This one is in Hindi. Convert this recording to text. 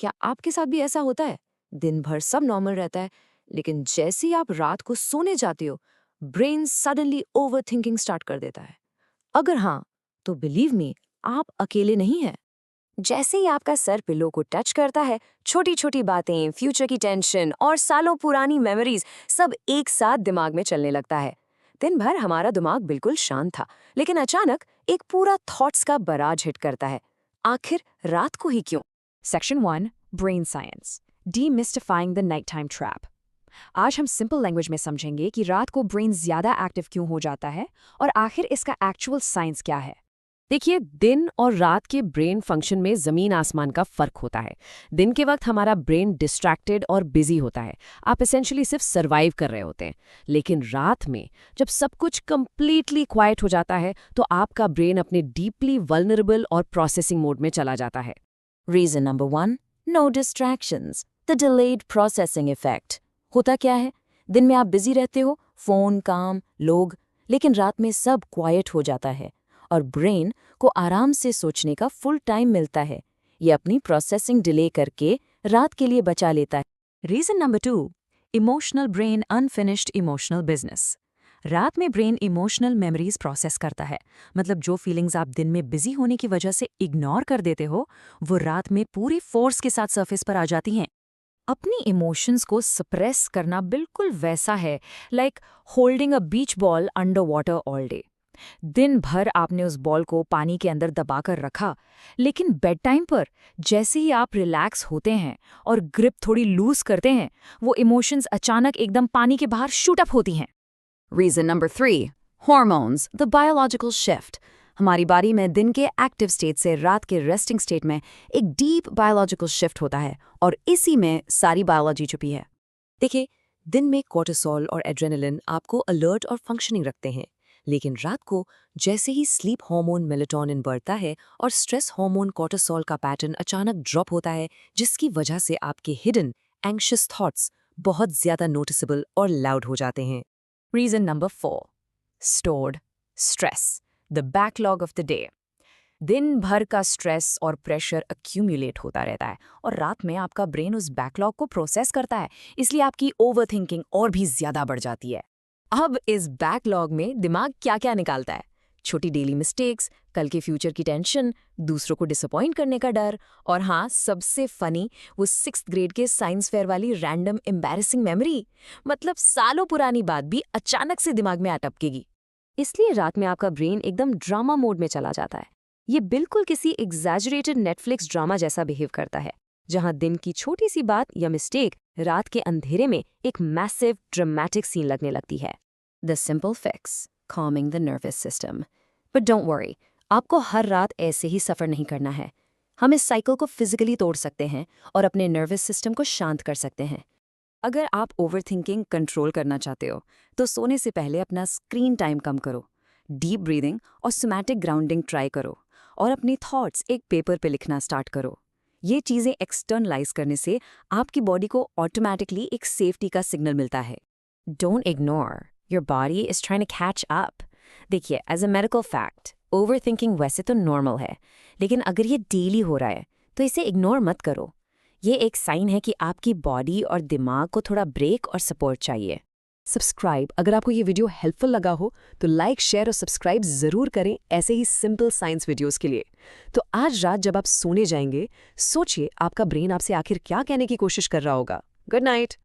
क्या आपके साथ भी ऐसा होता है? दिन भर सब नॉर्मल रहता है, लेकिन जैसे ही आप रात को सोने जाते हो, ब्रेन सडनली ओवरथिंकिंग स्टार्ट कर देता है। अगर हाँ, तो बिलीव मी, आप अकेले नहीं हैं। जैसे ही आपका सर पिलो को टच करता है, छोटी छोटी बातें, फ्यूचर की टेंशन और सालों पुरानी मेमोरीज सब एक साथ दिमाग में चलने लगता है। दिन भर हमारा दिमाग बिल्कुल शांत था, लेकिन अचानक एक पूरा थॉट्स का बराज हिट करता है। आखिर रात को ही क्यों? Section 1 brain science demystifying the night time trap. आज हम सिंपल लैंग्वेज में समझेंगे कि रात को ब्रेन ज्यादा एक्टिव क्यों हो जाता है और आखिर इसका एक्चुअल साइंस क्या है। देखिए, दिन और रात के ब्रेन फंक्शन में ज़मीन आसमान का फ़र्क होता है। दिन के वक्त हमारा ब्रेन डिस्ट्रैक्टेड और बिजी होता है, आप एसेंशियली सिर्फ सर्वाइव कर रहे होते हैं। लेकिन रात में जब सब कुछ कंप्लीटली क्वाइट हो जाता है तो आपका ब्रेन अपने डीपली वल्नरेबल और प्रोसेसिंग मोड में चला जाता है। Reason number 1, no distractions, the delayed processing effect. होता क्या है? दिन में आप बिजी रहते हो, फोन, काम, लोग, लेकिन रात में सब क्वाइट हो जाता है और ब्रेन को आराम से सोचने का फुल टाइम मिलता है। ये अपनी प्रोसेसिंग डिले करके रात के लिए बचा लेता है। Reason number 2, emotional brain unfinished emotional business. रात में ब्रेन इमोशनल मेमोरीज प्रोसेस करता है, मतलब जो फीलिंग्स आप दिन में बिजी होने की वजह से इग्नोर कर देते हो, वो रात में पूरी फोर्स के साथ सरफेस पर आ जाती हैं। अपनी इमोशंस को सप्रेस करना बिल्कुल वैसा है like holding a beach ball under water all day. दिन भर आपने उस बॉल को पानी के अंदर दबाकर रखा, लेकिन बेड टाइम पर जैसे ही आप रिलैक्स होते हैं और ग्रिप थोड़ी लूज करते हैं, वो इमोशंस अचानक एकदम पानी के बाहर शूट अप होती हैं। Reason number 3, hormones, the biological shift. हमारी बॉडी में दिन के एक्टिव स्टेट से रात के रेस्टिंग स्टेट में एक डीप बायोलॉजिकल शिफ्ट होता है और इसी में सारी बायोलॉजी छुपी है। देखिए, दिन में कोर्टिसोल और एड्रेनलिन आपको अलर्ट और फंक्शनिंग रखते हैं, लेकिन रात को जैसे ही स्लीप हार्मोन मेलेटोनिन बढ़ता है और स्ट्रेस हार्मोन कोर्टिसोल का पैटर्न अचानक ड्रॉप होता है, जिसकी वजह से आपके हिडन एंग्शियस थॉट्स बहुत ज्यादा नोटिसेबल और लाउड हो जाते हैं। Reason number 4, stored stress, the backlog of the day. दिन भर का स्ट्रेस और प्रेशर अक्यूमुलेट होता रहता है और रात में आपका ब्रेन उस बैकलॉग को प्रोसेस करता है, इसलिए आपकी ओवरथिंकिंग और भी ज्यादा बढ़ जाती है। अब इस बैकलॉग में दिमाग क्या क्या निकालता है? छोटी डेली मिस्टेक्स, कल के फ्यूचर की टेंशन, दूसरों को डिसअपॉइंट करने का डर, और हाँ, सबसे फनी, वो 6th ग्रेड के साइंस फेयर वाली रैंडम एम्बैरेसिंग मेमोरी। मतलब सालों पुरानी बात भी अचानक से दिमाग में अटकेगी। इसलिए रात में आपका ब्रेन एकदम ड्रामा मोड में चला जाता है। ये बिल्कुल किसी एग्जैजरेटेड नेटफ्लिक्स ड्रामा जैसा बिहेव करता है, जहां दिन की छोटी सी बात या मिस्टेक रात के अंधेरे में एक मैसिव ड्रामेटिक सीन लगने लगती है। The simple fix, calming the nervous system. But don't worry, आपको हर रात ऐसे ही सफ़र नहीं करना है। हम इस साइकिल को फिजिकली तोड़ सकते हैं और अपने नर्वस सिस्टम को शांत कर सकते हैं। अगर आप ओवरथिंकिंग कंट्रोल करना चाहते हो, तो सोने से पहले अपना स्क्रीन टाइम कम करो, डीप ब्रीदिंग और सोमैटिक ग्राउंडिंग ट्राई करो और अपनी थॉट्स एक पेपर पे लिखना स्टार्ट करो। ये चीज़ें एक्सटर्नलाइज करने से आपकी बॉडी को ऑटोमैटिकली एक सेफ्टी का सिग्नल मिलता है। Don't ignore, your body is trying to catch up. देखिए, as a medical fact, overthinking वैसे तो नॉर्मल है, लेकिन अगर ये डेली हो रहा है तो इसे इग्नोर मत करो। ये एक साइन है कि आपकी बॉडी और दिमाग को थोड़ा ब्रेक और सपोर्ट चाहिए। सब्सक्राइब, अगर आपको ये वीडियो हेल्पफुल लगा हो तो लाइक, शेयर और सब्सक्राइब ज़रूर करें ऐसे ही सिंपल साइंस वीडियोस के लिए। तो आज रात जब आप सोने जाएंगे, सोचिए आपका ब्रेन आपसे आखिर क्या कहने की कोशिश कर रहा होगा। Good night.